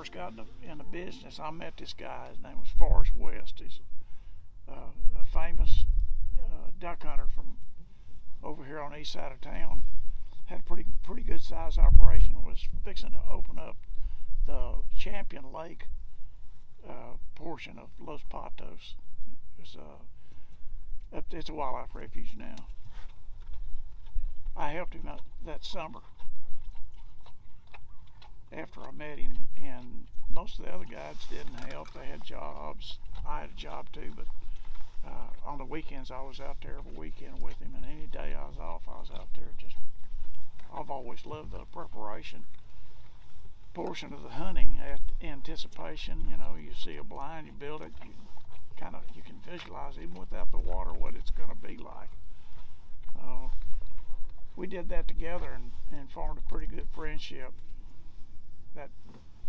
first got in the business, I met this guy. His name was Forrest West. He's a famous duck hunter from over here on the east side of town. Had a pretty good sized operation. Was fixing to open up the Champion Lake portion of Los Patos. It's a wildlife refuge now. I helped him out that summer after I met him, and most of the other guides didn't help. They had jobs. I had a job too, but on the weekends I was out there every weekend with him, and any day I was off, I was out there. I've always loved the preparation portion of the hunting. Anticipation, you know, you see a blind, you build it, you can visualize even without the water what it's going to be like. We did that together and formed a pretty good friendship. That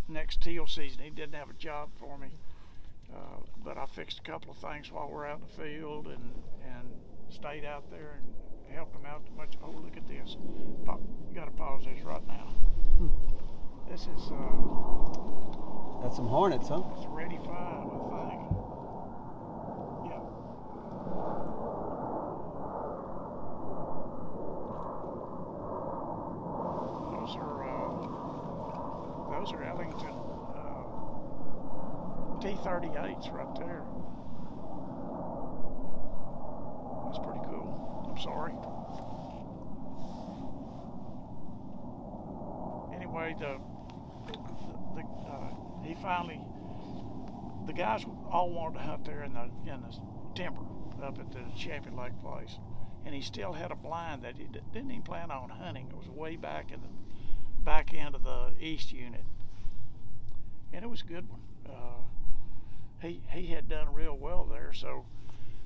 next teal season, he didn't have a job for me, but I fixed a couple of things while we're out in the field and stayed out there and helped him out much. Oh, look at this. You got to pause this right now. This is that's some hornets, huh? It's a Ready 5, I think. Yeah. Those are Ellington T-38s right there. That's pretty cool. I'm sorry. Anyway, the guys all wanted to hunt there in the timber up at the Champion Lake place, and he still had a blind that he didn't even plan on hunting. It was way back in the back end of the east unit, and it was a good one. He had done real well there, so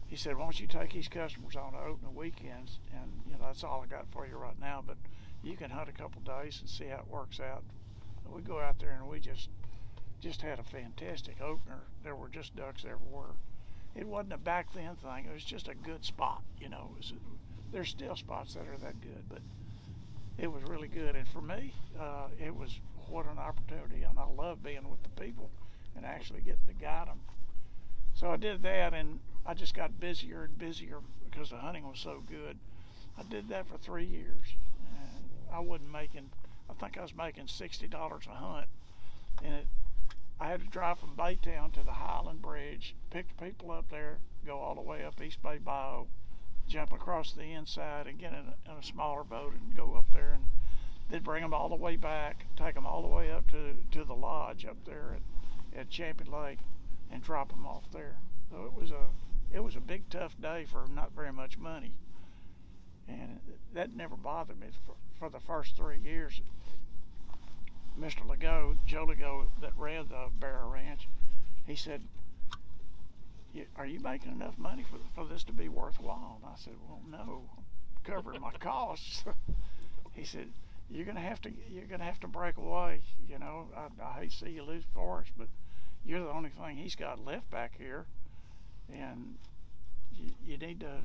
he said, "Why don't you take these customers on to open the weekends?" And you know, that's all I got for you right now, but you can hunt a couple days and see how it works out. We go out there and we just had a fantastic opener. There were just ducks everywhere. It wasn't a back then thing. It was just a good spot. You know, there's still spots that are that good, but it was really good. And for me, it was what an opportunity. And I love being with the people and actually getting to guide them. So I did that, and I just got busier and busier because the hunting was so good. I did that for 3 years, and I think I was making $60 a hunt, and I had to drive from Baytown to the Highland Bridge, pick the people up there, go all the way up East Bay Bayou, jump across the inside and get in a smaller boat and go up there, and then bring them all the way back, take them all the way up to the lodge up there at Champion Lake and drop them off there. So it was a big tough day for not very much money, and that never bothered me for the first 3 years. Mr. Lagow, Joe Lagow, that ran the Barrow Ranch, he said, "Are you making enough money for this to be worthwhile?" And I said, "Well, no, I'm covering my costs." He said, "You're gonna have to break away. You know, I hate to see you lose Forrest, but you're the only thing he's got left back here, and you need to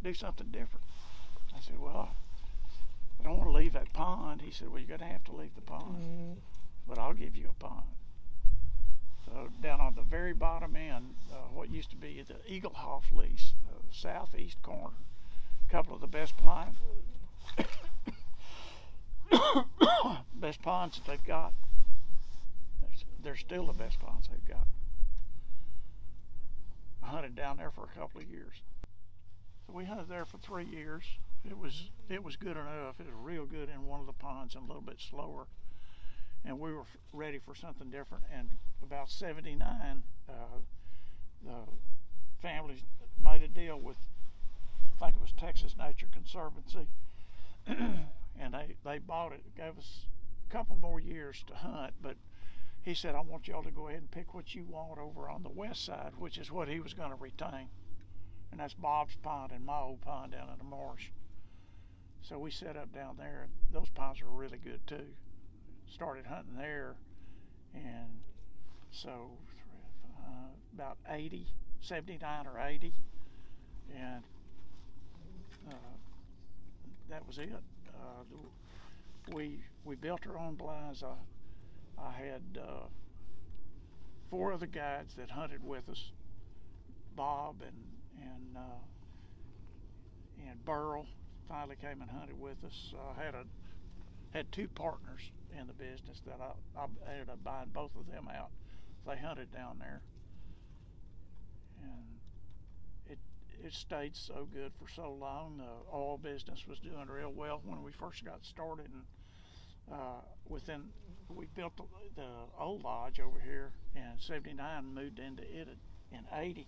do something different." I said, "Well, I don't want to leave that pond." He said, "Well, you're going to have to leave the pond, but I'll give you a pond." So down on the very bottom end, what used to be the Eaglehoff lease, southeast corner, a couple of the best ponds that they've got. They're still the best ponds they've got. I hunted down there for a couple of years. So we hunted there for 3 years. It was good enough. It was real good in one of the ponds and a little bit slower. And we were ready for something different. And about 79, the family made a deal with, I think it was Texas Nature Conservancy, and they bought it. It gave us a couple more years to hunt, but he said, "I want y'all to go ahead and pick what you want over on the west side," which is what he was going to retain. And that's Bob's Pond and my old pond down in the marsh. So we set up down there. Those ponds were really good too. Started hunting there, and so about 80, 79 or 80, and that was it. We built our own blinds. I had 4 other guides that hunted with us. Bob and Barrow finally came and hunted with us. I had 2 partners in the business that I ended up buying both of them out. They hunted down there, and it stayed so good for so long. The oil business was doing real well when we first got started, and we built the old lodge over here in '79, moved into it in '80,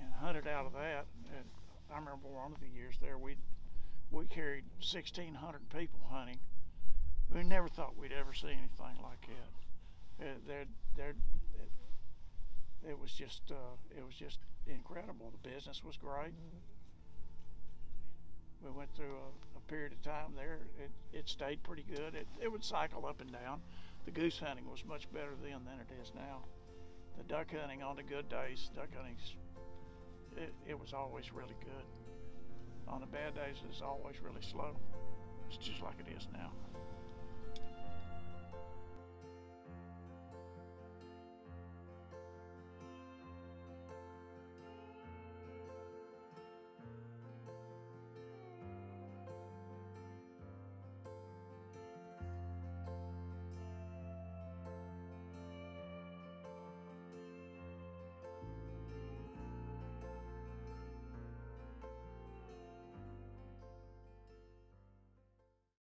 and hunted out of that. And I remember one of the years there we carried 1,600 people hunting. We never thought we'd ever see anything like that. It was just incredible. The business was great. We went through a period of time there. It stayed pretty good. It would cycle up and down. The goose hunting was much better then than it is now. The duck hunting on the good days, it was always really good. On the bad days, it's always really slow. It's just like it is now.